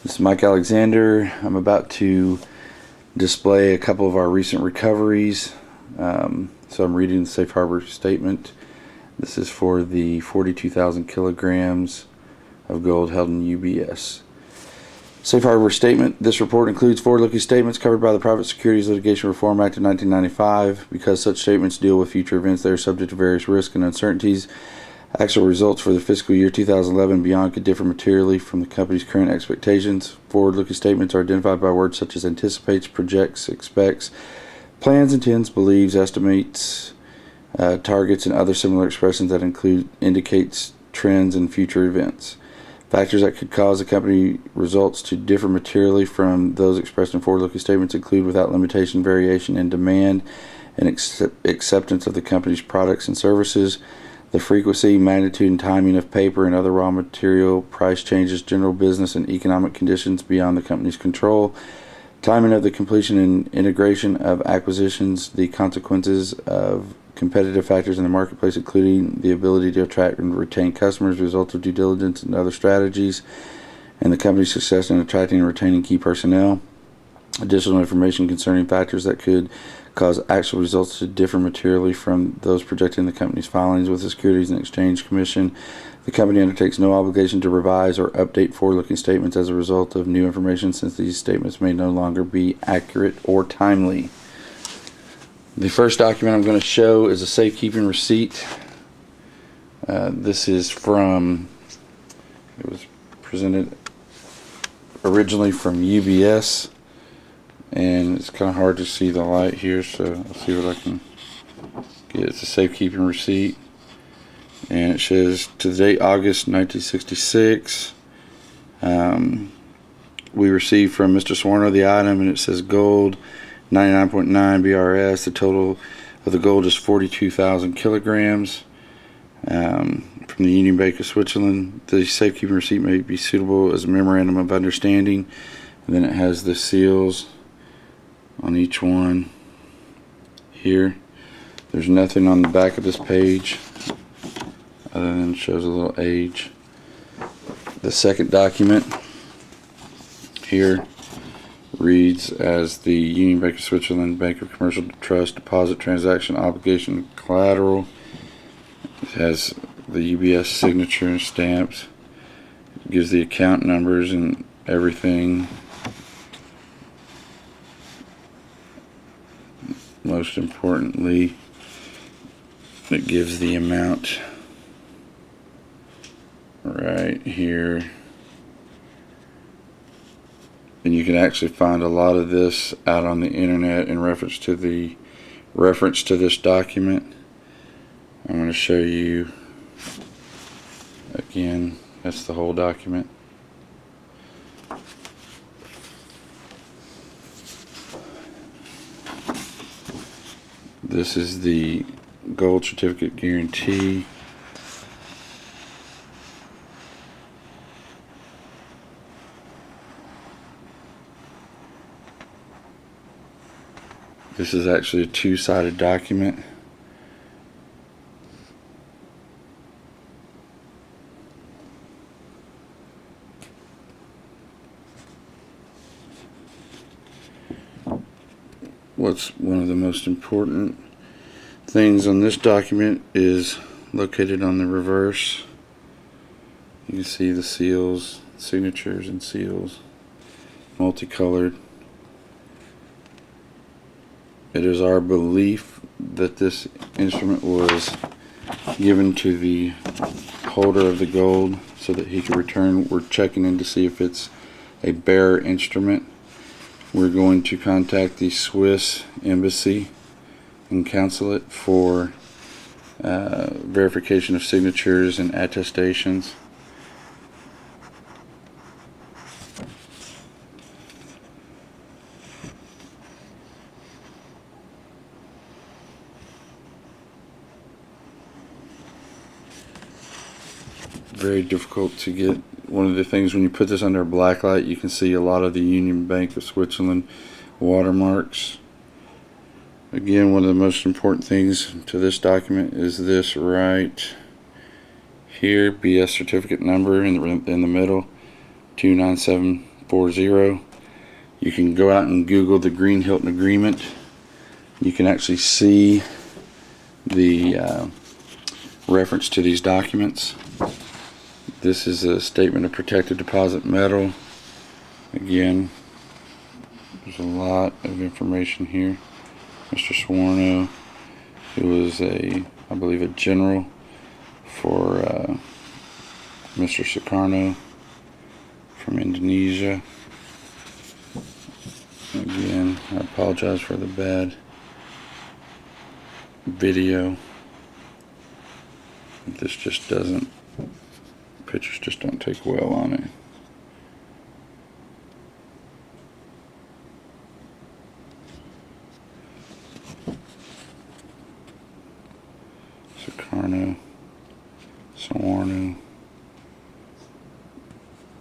This is Mike Alexander. I'm about to display a couple of our recent recoveries. So I'm reading the safe harbor statement. This is for the 42,000 kilograms of gold held in UBS. Safe harbor statement. This report includes forward-looking statements covered by the Private Securities Litigation Reform Act of 1995. Because such statements deal with future events, they are subject to various risks and uncertainties. Actual results for the fiscal year 2011 and beyond could differ materially from the company's current expectations. Forward-looking statements are identified by words such as anticipates, projects, expects, plans, intends, believes, estimates, targets, and other similar expressions that indicates trends in future events. Factors that could cause the company results to differ materially from those expressed in forward-looking statements include, without limitation, variation in demand and acceptance of the company's products and services, the frequency, magnitude, and timing of paper and other raw material price changes, general business and economic conditions beyond the company's control, timing of the completion and integration of acquisitions, the consequences of competitive factors in the marketplace, including the ability to attract and retain customers, result of due diligence and other strategies, and the company's success in attracting and retaining key personnel. Additional information concerning factors that could cause actual results to differ materially from those projected in the company's filings with the Securities and Exchange Commission. The company undertakes no obligation to revise or update forward-looking statements as a result of new information, since these statements may no longer be accurate or timely. The first document I'm going to show is a safekeeping receipt. This is it was presented originally from UBS. And it's kind of hard to see the light here, so I'll see what I can get. It's a safekeeping receipt, and it says to the date August 1966. We received from Mr. Swarno the item, and it says gold 99.9 BRS. The total of the gold is 42,000 kilograms. From the Union Bank of Switzerland. The safekeeping receipt may be suitable as a memorandum of understanding, and then it has the seals on each one here. There's nothing on the back of this page other than it shows a little age. The second document here reads as the Union Bank of Switzerland Bank of Commercial Trust Deposit Transaction Obligation Collateral. It has the UBS signature and stamps. It gives the account numbers and everything. Most importantly, it gives the amount right here. And you can actually find a lot of this out on the internet in reference to this document. I'm going to show you again. That's the whole document. This is the gold certificate guarantee. This is actually a two-sided document. What's one of the most important things on this document is located on the reverse. You can see the seals, signatures and seals, multicolored. It is our belief that this instrument was given to the holder of the gold so that he could return. We're checking in to see if it's a bearer instrument. We're going to contact the Swiss embassy and consulate for verification of signatures and attestations. Very difficult to get. One of the things, when you put this under a black light, you can see a lot of the Union Bank of Switzerland watermarks. Again, one of the most important things to this document is this right here, BS certificate number in the middle, 40. You can go out and Google the Green Hilton Agreement. You can actually see the reference to these documents. This is a statement of protected deposit metal. Again, there's a lot of information here. Mr. Sawarno, who was I believe, a general for Mr. Sukarno from Indonesia. Again, I apologize for the bad video. This just doesn't, pictures just don't take well on it. Sukarno, Sawarno,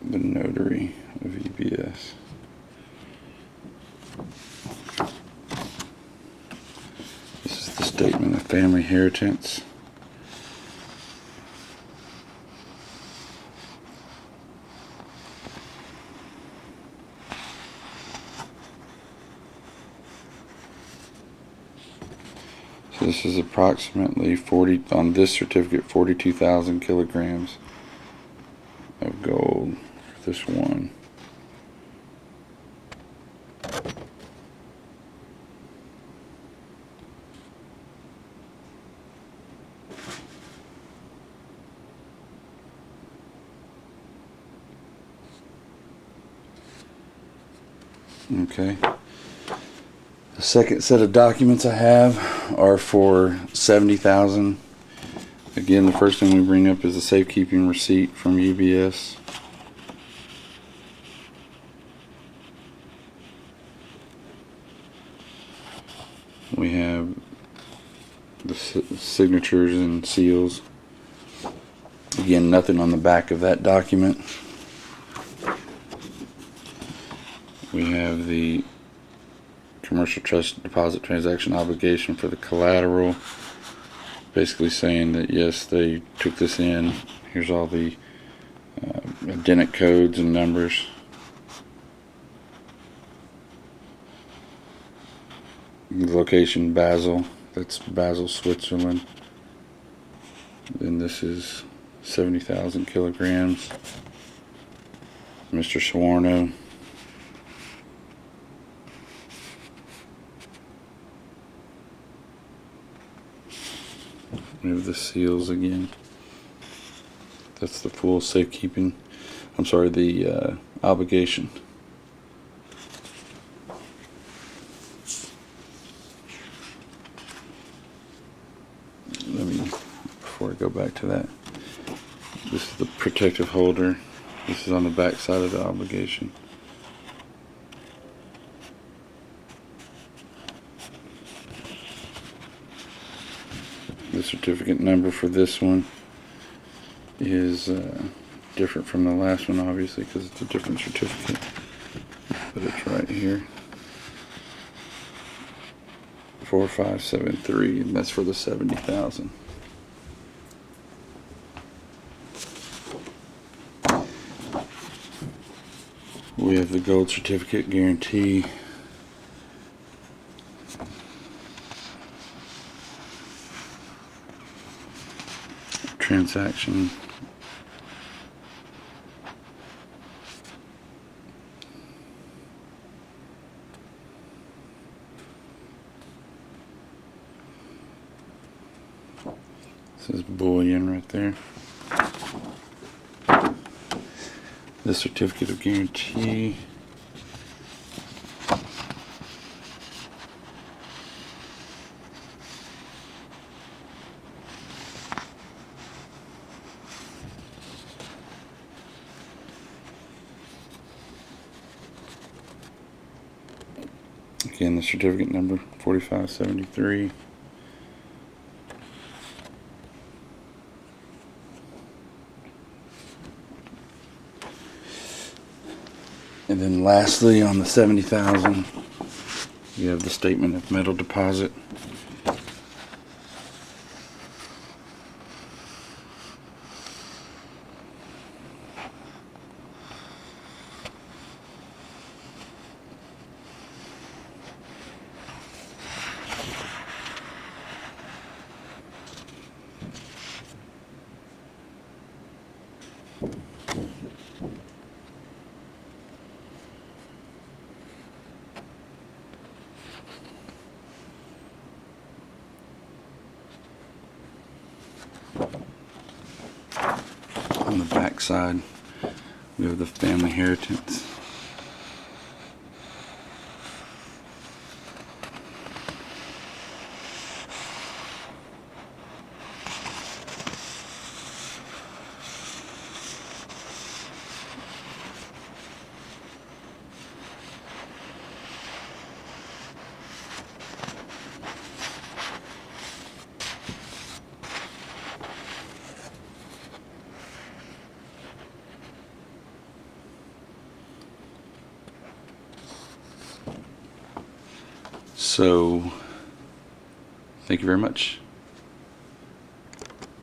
the notary of UBS. This is the statement of family inheritance. So this is approximately 40, on this certificate, 42,000 kilograms of gold for this one. Okay. The second set of documents I have are for 70,000. Again, the first thing we bring up is a safekeeping receipt from UBS. We have the signatures and seals. Again, nothing on the back of that document. We have the commercial trust deposit transaction obligation for the collateral, basically saying that yes, they took this in. Here's all the identic codes and numbers. The location Basel, that's Basel, Switzerland. Then this is 70,000 kilograms. Mr. Sawarno. Move the seals again. That's the full safekeeping. I'm sorry, the obligation. Let me, before I go back to that, this is the protective holder. This is on the back side of the obligation. The certificate number for this one is different from the last one, obviously, because it's a different certificate, but it's right here. 4573, and that's for the 70,000. We have the gold certificate guarantee. Transaction. This is bullion right there. The certificate of guarantee. Again, the certificate number 4573. And then lastly, on the 70,000, you have the statement of metal deposit. back side, we have the family inheritance. So, thank you very much.